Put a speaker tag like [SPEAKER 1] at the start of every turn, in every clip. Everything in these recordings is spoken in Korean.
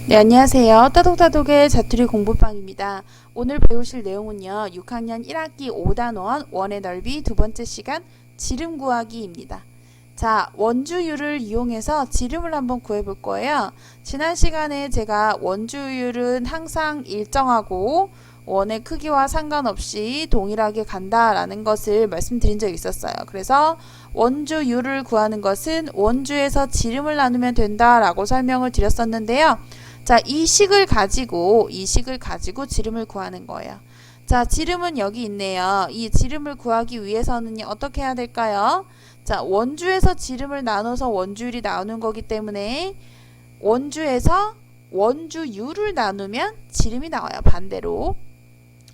[SPEAKER 1] 네, 안녕하세요. 따독따독의 자투리 공부방입니다. 오늘 배우실 내용은요. 6학년 1학기 5단원 원의 넓이 두 번째 시간 지름 구하기입니다. 자, 원주율을 이용해서 지름을 한번 구해 볼 거예요. 지난 시간에 제가 원주율은 항상 일정하고 원의 크기와 상관없이 동일하게 간다라는 것을 말씀드린 적이 있었어요. 그래서 원주율을 구하는 것은 원주에서 지름을 나누면 된다라고 설명을 드렸었는데요. 자, 이 식을 가지고 지름을 구하는 거예요. 자, 지름은 여기 있네요. 이 지름을 구하기 위해서는 어떻게 해야 될까요? 자, 원주에서 지름을 나눠서 원주율이 나오는 거기 때문에 원주에서 원주율을 나누면 지름이 나와요. 반대로.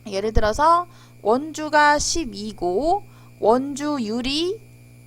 [SPEAKER 1] 예를 들어서 원주가 12고 원주율이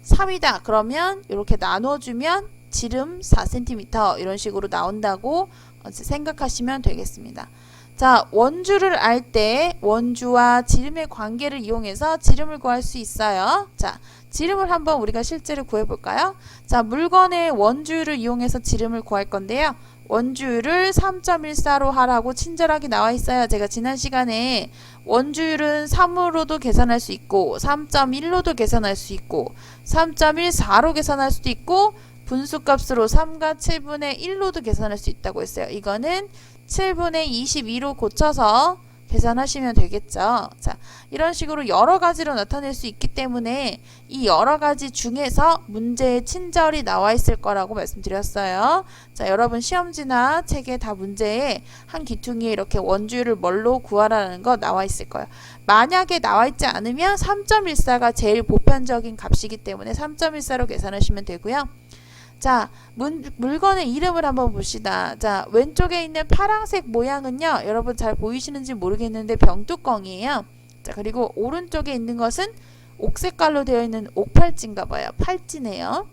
[SPEAKER 1] 3이다. 그러면 이렇게 나눠주면 지름 4cm 이런 식으로 나온다고 생각하시면 되겠습니다. 자, 원주를 알 때 원주와 지름의 관계를 이용해서 지름을 구할 수 있어요. 자, 지름을 한번 우리가 실제로 구해볼까요? 자, 물건의 원주율을 이용해서 지름을 구할 건데요. 원주율을 3.14로 하라고 친절하게 나와 있어요. 제가 지난 시간에 원주율은 3으로도 계산할 수 있고 3.1로도 계산할 수 있고 3.14로 계산할 수도 있고 분수값으로 3과 7분의 1로도 계산할 수 있다고 했어요. 이거는 7분의 22로 고쳐서 계산하시면 되겠죠. 자, 이런 식으로 여러 가지로 나타낼 수 있기 때문에 이 여러 가지 중에서 문제에 친절히 나와 있을 거라고 말씀드렸어요. 자, 여러분 시험지나 책에 다 문제에 한 기퉁이에 이렇게 원주율을 뭘로 구하라는 거 나와 있을 거예요. 만약에 나와 있지 않으면 3.14가 제일 보편적인 값이기 때문에 3.14로 계산하시면 되고요. 자, 물건의 이름을 한번 봅시다. 자, 왼쪽에 있는 파란색 모양은요, 여러분 잘 보이시는지 모르겠는데 병뚜껑이에요. 자, 그리고 오른쪽에 있는 것은 옥색깔로 되어 있는 옥팔찌인가 봐요. 팔찌네요.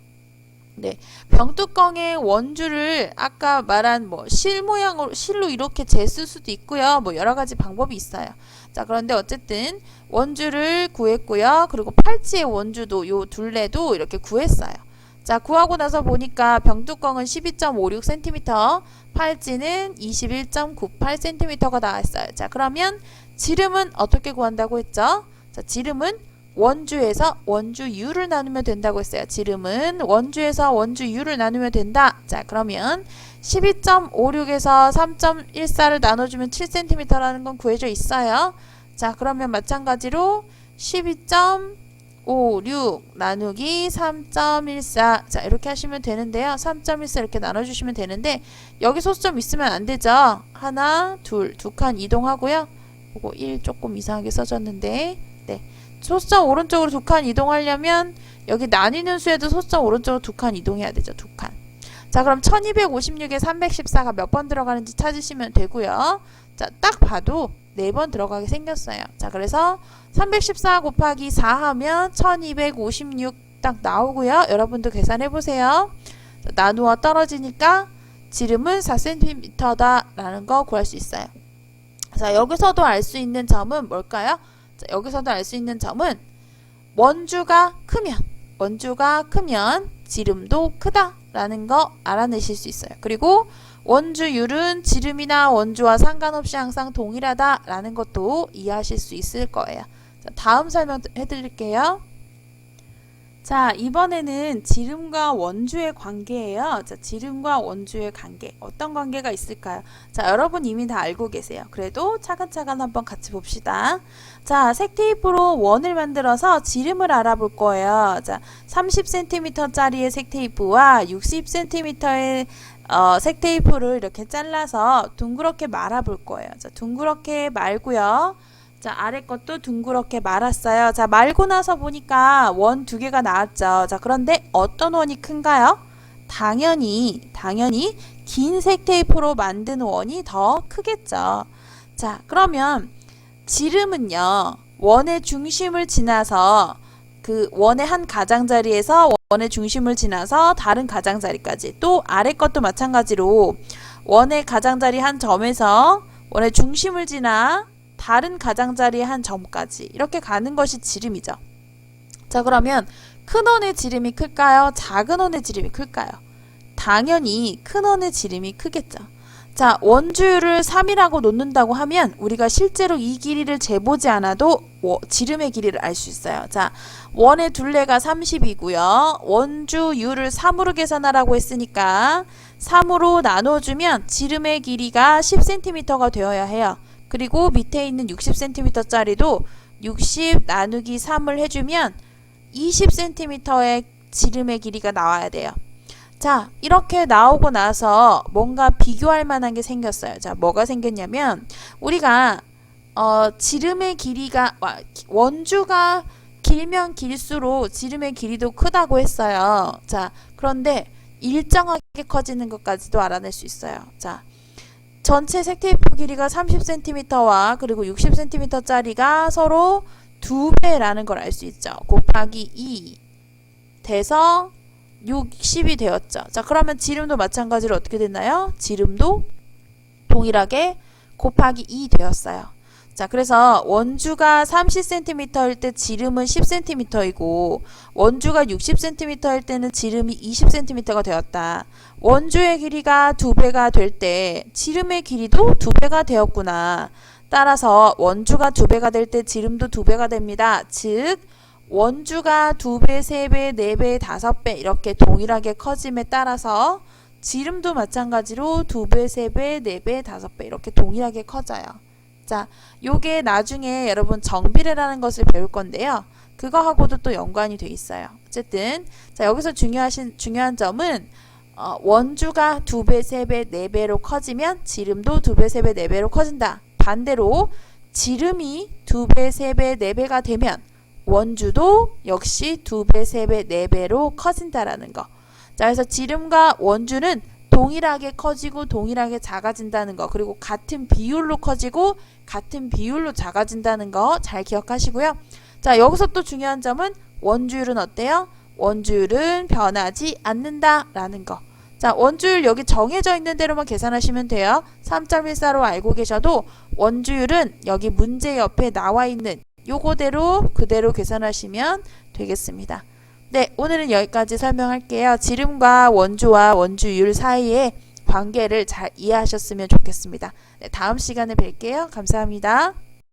[SPEAKER 1] 네, 병뚜껑의 원주를 아까 말한 실 모양으로 실로 이렇게 쟀을 수도 있고요. 여러 가지 방법이 있어요. 자, 그런데 어쨌든 원주를 구했고요. 그리고 팔찌의 원주도 요 둘레도 이렇게 구했어요. 자, 구하고 나서 보니까 병뚜껑은 12.56cm, 팔찌는 21.98cm가 나왔어요. 자, 그러면 지름은 어떻게 구한다고 했죠? 자, 지름은 원주에서 원주율을 나누면 된다고 했어요. 지름은 원주에서 원주율을 나누면 된다. 자, 그러면 12.56에서 3.14를 나눠주면 7cm라는 건 구해져 있어요. 자, 그러면 마찬가지로 12.56 나누기 3.14. 자, 이렇게 하시면 되는데요. 3.14 이렇게 나눠주시면 되는데 여기 소수점 있으면 안 되죠. 하나, 둘, 두 칸 이동하고요. 그거 1 조금 이상하게 써졌는데, 네, 소수점 오른쪽으로 두 칸 이동하려면 여기 나뉘는 수에도 소수점 오른쪽으로 두 칸 이동해야 되죠. 두 칸. 자, 그럼 1256에 314가 몇 번 들어가는지 찾으시면 되고요. 자, 딱 봐도 4번 들어가게 생겼어요. 자, 그래서 314 곱하기 4 하면 1256 딱 나오고요. 여러분도 계산해 보세요. 나누어 떨어지니까 지름은 4cm다 라는 거 구할 수 있어요. 자, 여기서도 알 수 있는 점은 뭘까요? 자, 여기서도 알 수 있는 점은 원주가 크면 지름도 크다 라는 거 알아내실 수 있어요. 그리고 원주율은 지름이나 원주와 상관없이 항상 동일하다 라는 것도 이해하실 수 있을 거예요. 자, 다음 설명해 드릴게요. 자, 이번에는 지름과 원주의 관계예요. 자, 지름과 원주의 관계. 어떤 관계가 있을까요? 자, 여러분 이미 다 알고 계세요. 그래도 차근차근 한번 같이 봅시다. 자, 색테이프로 원을 만들어서 지름을 알아볼 거예요. 자, 30cm짜리의 색테이프와 60cm의 색테이프를 이렇게 잘라서 둥그렇게 말아볼 거예요. 자, 둥그렇게 말고요. 자, 아래 것도 둥그렇게 말았어요. 자, 말고 나서 보니까 원 두 개가 나왔죠. 자, 그런데 어떤 원이 큰가요? 당연히 긴 색테이프로 만든 원이 더 크겠죠. 자, 그러면 지름은요, 원의 중심을 지나서 그 원의 한 가장자리에서 원의 중심을 지나서 다른 가장자리까지, 또 아래 것도 마찬가지로 원의 가장자리 한 점에서 원의 중심을 지나 다른 가장자리의 한 점까지 이렇게 가는 것이 지름이죠. 자, 그러면 큰 원의 지름이 클까요? 작은 원의 지름이 클까요? 당연히 큰 원의 지름이 크겠죠. 자, 원주율을 3이라고 놓는다고 하면 우리가 실제로 이 길이를 재보지 않아도 지름의 길이를 알 수 있어요. 자, 원의 둘레가 30이고요. 원주율을 3으로 계산하라고 했으니까 3으로 나눠주면 지름의 길이가 10cm가 되어야 해요. 그리고 밑에 있는 60cm짜리도 60 나누기 3을 해주면 20cm의 지름의 길이가 나와야 돼요. 자, 이렇게 나오고 나서 뭔가 비교할 만한 게 생겼어요. 자, 뭐가 생겼냐면 우리가 지름의 길이가 원주가 길면 길수록 지름의 길이도 크다고 했어요. 자, 그런데 일정하게 커지는 것까지도 알아낼 수 있어요. 자, 전체 색테이프 길이가 30cm와 그리고 60cm짜리가 서로 2배라는 걸 알 수 있죠. 곱하기 2 돼서 60이 되었죠. 자, 그러면 지름도 마찬가지로 어떻게 됐나요? 지름도 동일하게 곱하기 2 되었어요. 자, 그래서 원주가 30cm일 때 지름은 10cm이고 원주가 60cm일 때는 지름이 20cm가 되었다. 원주의 길이가 2배가 될 때 지름의 길이도 2배가 되었구나. 따라서 원주가 2배가 될 때 지름도 2배가 됩니다. 즉 원주가 2배, 3배, 4배, 5배 이렇게 동일하게 커짐에 따라서 지름도 마찬가지로 2배, 3배, 4배, 5배 이렇게 동일하게 커져요. 자, 요게 나중에 여러분 정비례라는 것을 배울 건데요. 그거하고도 또 연관이 돼 있어요. 어쨌든 자, 여기서 중요한 점은 원주가 2배, 3배, 4배로 커지면 지름도 2배, 3배, 4배로 커진다. 반대로 지름이 2배, 3배, 4배가 되면 원주도 역시 2배, 3배, 4배로 커진다라는 거. 자, 그래서 지름과 원주는 동일하게 커지고 동일하게 작아진다는 거, 그리고 같은 비율로 커지고 같은 비율로 작아진다는 거 잘 기억하시고요. 자, 여기서 또 중요한 점은 원주율은 어때요? 원주율은 변하지 않는다라는 거. 자, 원주율 여기 정해져 있는 대로만 계산하시면 돼요. 3.14로 알고 계셔도 원주율은 여기 문제 옆에 나와 있는 요거대로 그대로 계산하시면 되겠습니다. 네, 오늘은 여기까지 설명할게요. 지름과 원주와 원주율 사이의 관계를 잘 이해하셨으면 좋겠습니다. 네, 다음 시간에 뵐게요. 감사합니다.